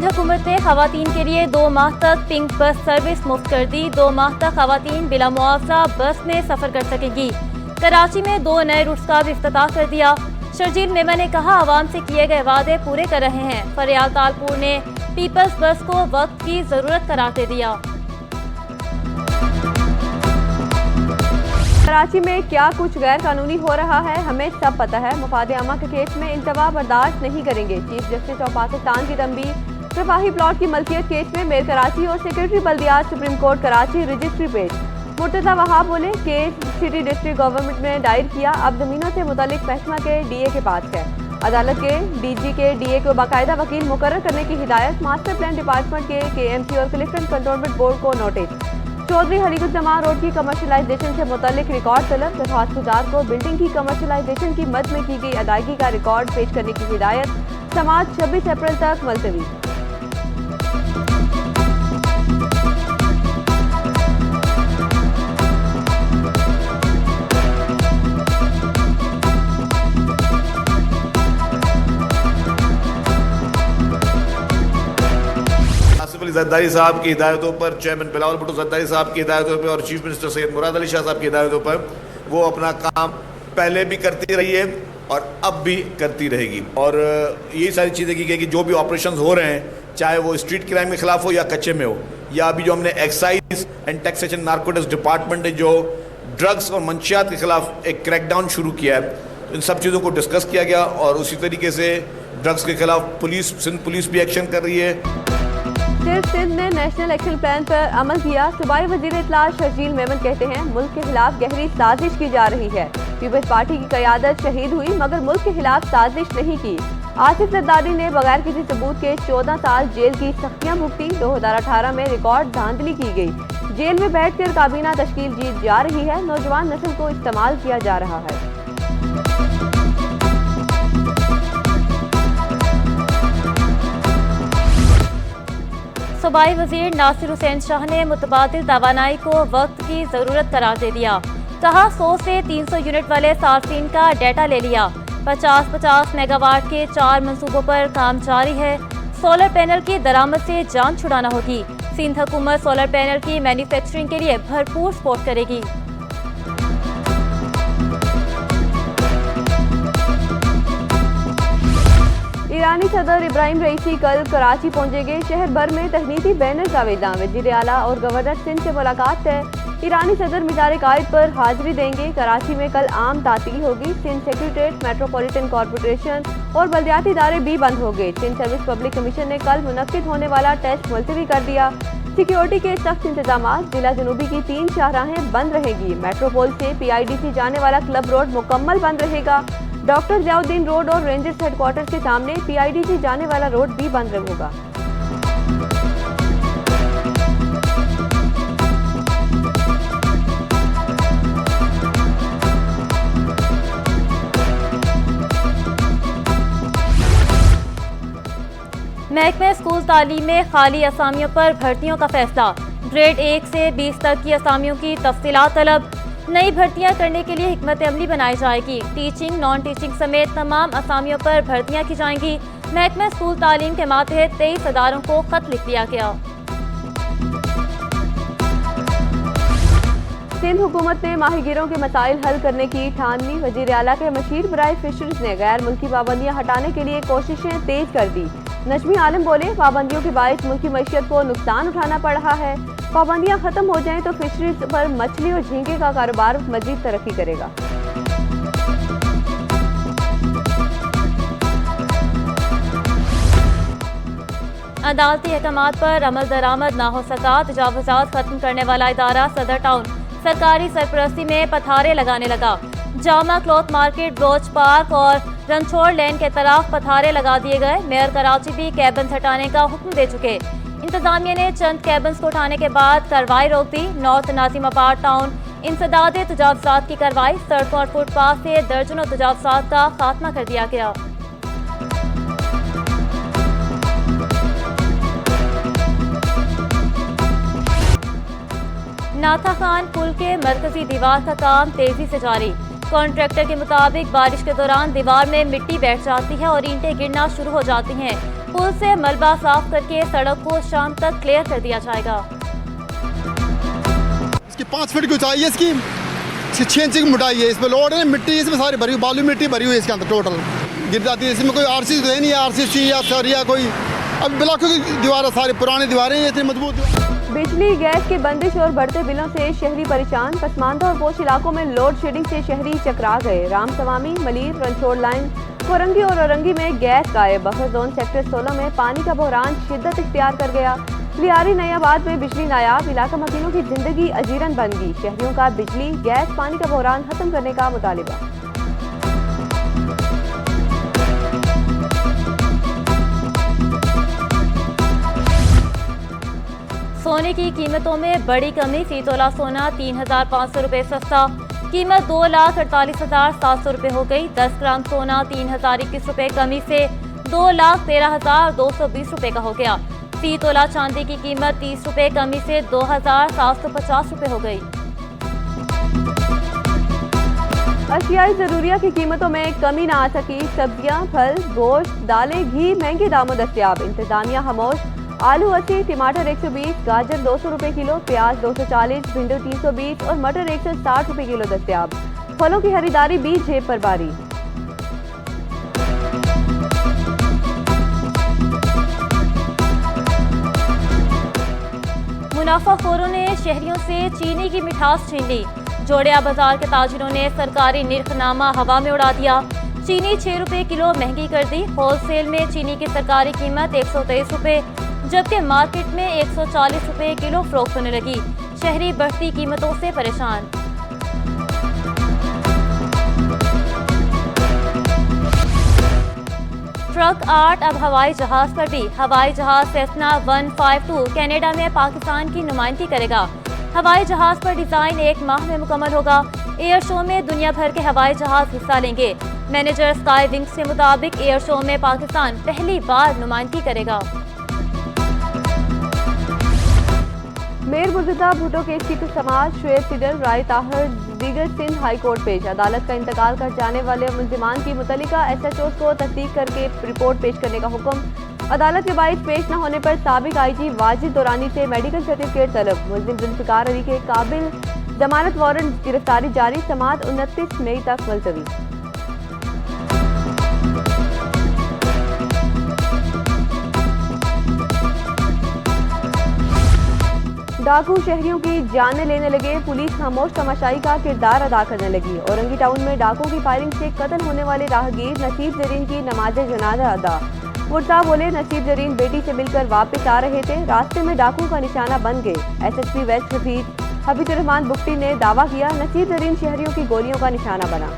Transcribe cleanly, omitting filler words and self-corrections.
सिंध हुकूमत ने खवातीन के लिए 2 माह तक पिंक बस सर्विस मुफ्त कर दी। 2 माह तक खवातीन बिला मुआवजा बस में सफर कर सकेंगी। कराची में 2 नए रूट्स का भी इफ्तिताह कर दिया। शर्जील मेमन ने कहा, आवाम से किए गए वादे पूरे कर रहे हैं। फरियाल तालपुर ने पीपल्स बस को वक्त की जरूरत करार दे दिया। कराची में क्या कुछ गैर कानूनी हो रहा है हमें सब पता है। मुफाद आमा के केस में इंतवा बर्दाश्त नहीं करेंगे। चीफ जस्टिस ऑफ पाकिस्तान की तंबीह। रफाही प्लॉट की मलकियत केस में मेयर कराची और सेक्रेटरी बल्दियात सुप्रीम कोर्ट कराची रजिस्ट्री पेश। मुर्तजा वहाब बोले, केस सिटी डिस्ट्रिक्ट गवर्नमेंट ने दायर किया, अब जमीनों से मुतालिक महकमा के डीए के पास है। अदालत के डीजी के डीए को बाकायदा वकील मुकर्रर करने की हिदायत। मास्टर प्लान डिपार्टमेंट के केएमसी और क्लिफ्टन कंटोनमेंट बोर्ड को नोटिस। चौधरी हलीकुज्जमान रोड की कमर्शलाइजेशन से मुतालिक रिकॉर्ड तलब। दरख्वास्त गुजार को बिल्डिंग की कमर्शलाइजेशन की मद में की गई अदायगी का रिकॉर्ड पेश करने की हिदायत। समाअत 26 अप्रैल तक मुलतवी। जरदारी साहब की हिदायतों पर, चेयरमैन बिलावल भुट्टो जरदारी साहब की हिदायतों पर और चीफ मिनिस्टर सैयद मुराद अली शाह साहब की हिदायतों पर वो अपना काम पहले भी करती रही है और अब भी करती रहेगी। और यही सारी चीज़ें की गई कि जो भी ऑपरेशंस हो रहे हैं, चाहे वो स्ट्रीट क्राइम के खिलाफ हो या कच्चे में हो, या अभी जो हमने excise and taxation narcotics department ने जो ड्रग्स और मंशियात के खिलाफ एक क्रैकडाउन शुरू किया है, इन सब चीज़ों को डिस्कस किया गया। और उसी तरीके से ड्रग्स के खिलाफ सिंध पुलिस भी एक्शन कर रही है। सिंध ने नेशनल एक्शन प्लान पर अमल किया। सूबाई वजीर इत्तलात शर्जील मेमन कहते हैं, मुल्क के खिलाफ गहरी साजिश की जा रही है। पीपल्स पार्टी की क़यादत शहीद हुई मगर मुल्क के खिलाफ साजिश नहीं की। आसिफ जरदारी ने बगैर किसी सबूत के 14 साल जेल की सख्तियां भुगती। 2018 में रिकॉर्ड धांधली की गई। जेल में बैठकर काबीना तश्कील जीत जा रही है। नौजवान नस्ल को इस्तेमाल किया जा रहा है। सूबाई वजीर नासिर हुसैन शाह ने मुतबादिल तवानाई को वक्त की जरूरत करार दे दिया। कहा, 100 से 300 यूनिट वाले सार्फिन का डेटा ले लिया। 50-50 मेगावाट के 4 मंसूबों पर काम जारी है। सोलर पैनल की दरामद से जान छुड़ाना होगी। सिंध हुकूमत सोलर पैनल की मैन्युफैक्चरिंग के लिए भरपूर सपोर्ट करेगी। ईरानी सदर इब्राहिम रईसी कल कराची पहुंचेंगे। शहर भर में तहनीती बैनर जावेदां। वज़ीर आला और गवर्नर सिंध से मुलाकात है। ईरानी सदर मीज़ार कायद पर हाजिरी देंगे। कराची में कल आम तातील होगी। सिंध सेक्रेटेरिएट, मेट्रोपॉलिटन कॉरपोरेशन और बल्दियाती इदारे भी बंद हो गए। सिंध सर्विस पब्लिक कमीशन ने कल मुनक्किद होने वाला टेस्ट मुलतवी कर दिया। सिक्योरिटी के सख्त इंतजाम। जिला जनूबी की 3 शाहराहें बंद रहेगी। मेट्रोपोल से PIDC जाने वाला क्लब रोड मुकम्मल बंद रहेगा। डॉक्टर ज़ियाउद्दीन रोड और रेंजर्स हेडक्वार्टर के सामने PIDC जाने वाला रोड भी बंद होगा। महकमे स्कूल तालीम में खाली असामियों पर भर्तियों का फैसला। ग्रेड 1 से 20 तक की असामियों की तफसीलात तलब। नई भर्तियां करने के लिए हिकमत अमली बनाई जाएगी। टीचिंग, नॉन टीचिंग समेत तमाम असामियों पर भर्तियां की जाएंगी। महकमा स्कूल तालीम के मातहत 23 अदारों को खत लिख दिया गया। सिंध हुकूमत ने माहीगीरों के मसाइल हल करने की ठान ली। वजीर आला के मशीर बराए फिशरीज ने गैर मुल्की पाबंदियां हटाने के लिए कोशिशें तेज कर दी। नजमी आलम बोले, पाबंदियों के बायस मुल्की मईशत को नुकसान उठाना पड़ रहा है। पाबंदियां खत्म हो जाएं तो फिशरीज पर मछली और झींगे का कारोबार मजीद तरक्की करेगा। अदालती अहकामात पर अमल दरामद ना हो सका। तजावुजात खत्म करने वाला इदारा सदर टाउन सरकारी सरपरस्ती में पथारे लगाने लगा। Jama cloth market, broach park और रनछोड़ लेन के तरफ पथारे लगा दिए गए। मेयर कराची भी कैबन हटाने का हुक्म दे चुके। इंतजामिया ने चंद कैबन्स को उठाने के बाद कार्रवाई रोक दी। नॉर्थ नाजिमाबाद टाउन इंसदाद तजावुजात की कार्रवाई। सड़कों और फुटपाथ से दर्जनों तजावुजात का खात्मा कर दिया गया। नाथा खान पुल के मरकजी दीवार का काम तेजी से जारी। कॉन्ट्रैक्टर के मुताबिक बारिश के दौरान दीवार में मिट्टी बैठ जाती है और ईंटें गिरना शुरू हो जाती हैं। पुल से मलबा साफ करके सड़क को शाम तक क्लियर कर दिया जाएगा। इसकी 5 फीट की ऊंचाई है, इसकी 6 इंच की मोटाई है। इसमें लोड है, मिट्टी इसमें सारी भरी हुई, बालू मिट्टी भरी हुई है इसके अंदर टोटल गिर जाती है। इसमें कोई आरसीसी तो है नहीं, आरसीसी या सरिया कोई, अब ब्लॉकों की दीवारें सारी पुरानी दीवारें हैं, इतनी मजबूत। बिजली गैस की बंदिश और बढ़ते बिलों से शहरी परेशान। पसमानदा और पोश इलाकों में लोड शेडिंग से शहरी चकरा गए। रामसवामी, मलीर, रनछोड़ लाइन, कोरंगी और औरंगी में गैस गायब। बफर जोन सेक्टर 16 में पानी का बहरान शिद्दत इख्तियार कर गया। लियारी नयाबाद में बिजली नायाब, इलाका मकीनों की जिंदगी अजीरन बन गई। शहरियों का बिजली, गैस, पानी का बहरान खत्म करने का मुतालिबा। सोने की कीमतों में बड़ी कमी। फी तोला सोना 3,500 रुपये सस्ता, कीमत 2,48,700 रुपये हो गई। 10 ग्राम सोना 3,021 रुपये कमी से 2,13,220 रुपये का हो गया। फी तोला चांदी की कीमत 30 रुपये कमी से 2,750 रुपये हो गई। अशियाई जरूरिया की कीमतों में कमी ना आ सकी। सब्जियां, फल, गोश्त, दालें, घी महंगे दामों दस्तयाब। इंतजामिया खामोश। आलू 80, टमाटर 120, गाजर 200 रुपये किलो, प्याज 240, भिंडी 320 और मटर 160 रुपये किलो दस्तयाब। फलों की खरीदारी भी जेब पर भारी। मुनाफाखोरों ने शहरियों से चीनी की मिठास छीन ली। जोड़िया बाजार के ताजिरों ने सरकारी निर्खनामा हवा में उड़ा दिया। चीनी 6 रुपये किलो महंगी कर दी। होलसेल में चीनी की सरकारी कीमत 123 रुपये, जबकि मार्केट में 140 रुपये किलो फरोख्त होने लगी। शहरी बढ़ती कीमतों से परेशान। ट्रक आर्ट अब हवाई जहाज पर भी। हवाई जहाज सेस्ना 152 कनाडा में पाकिस्तान की नुमाइंदगी करेगा। हवाई जहाज पर डिजाइन 1 माह में मुकम्मल होगा। एयर शो में दुनिया भर के हवाई जहाज हिस्सा लेंगे। मैनेजर स्काई विंग्स के मुताबिक एयर शो में पाकिस्तान पहली बार नुमाइंदगी करेगा। मेयर मुर्तजा भुट्टो केस की समाज, शुएब सिडल, राय ताहर, दीगर सिंध हाई कोर्ट पेश। अदालत का इंतकाल कर जाने वाले मुल्जिमान की मुतल्लिका SHOs को तस्दीक करके रिपोर्ट पेश करने का हुक्म। अदालत के बाइस पेश न होने पर साबिक IG वाजिद दुरानी से मेडिकल सर्टिफिकेट तलब। मुल्जिम जुल्फिकार अली के काबिल जमानत वारंट गिरफ्तारी जारी। समाअत 29 मई तक मुलतवी। डाकू शहरियों की जानें लेने लगे। पुलिस खामोश तमाशाई का किरदार अदा करने लगी। औरंगी टाउन में डाकुओं की फायरिंग से कत्ल होने वाले राहगीर नसीब जरीन की नमाज जनाजा अदा। मुर्ता बोले, नसीब जरीन बेटी से मिलकर वापस आ रहे थे, रास्ते में डाकुओं का निशाना बन गए। SSP वेस्ट हफीजुर रहमान बुगटी ने दावा किया, नसीब जरीन शहरियों की गोलियों का निशाना बना।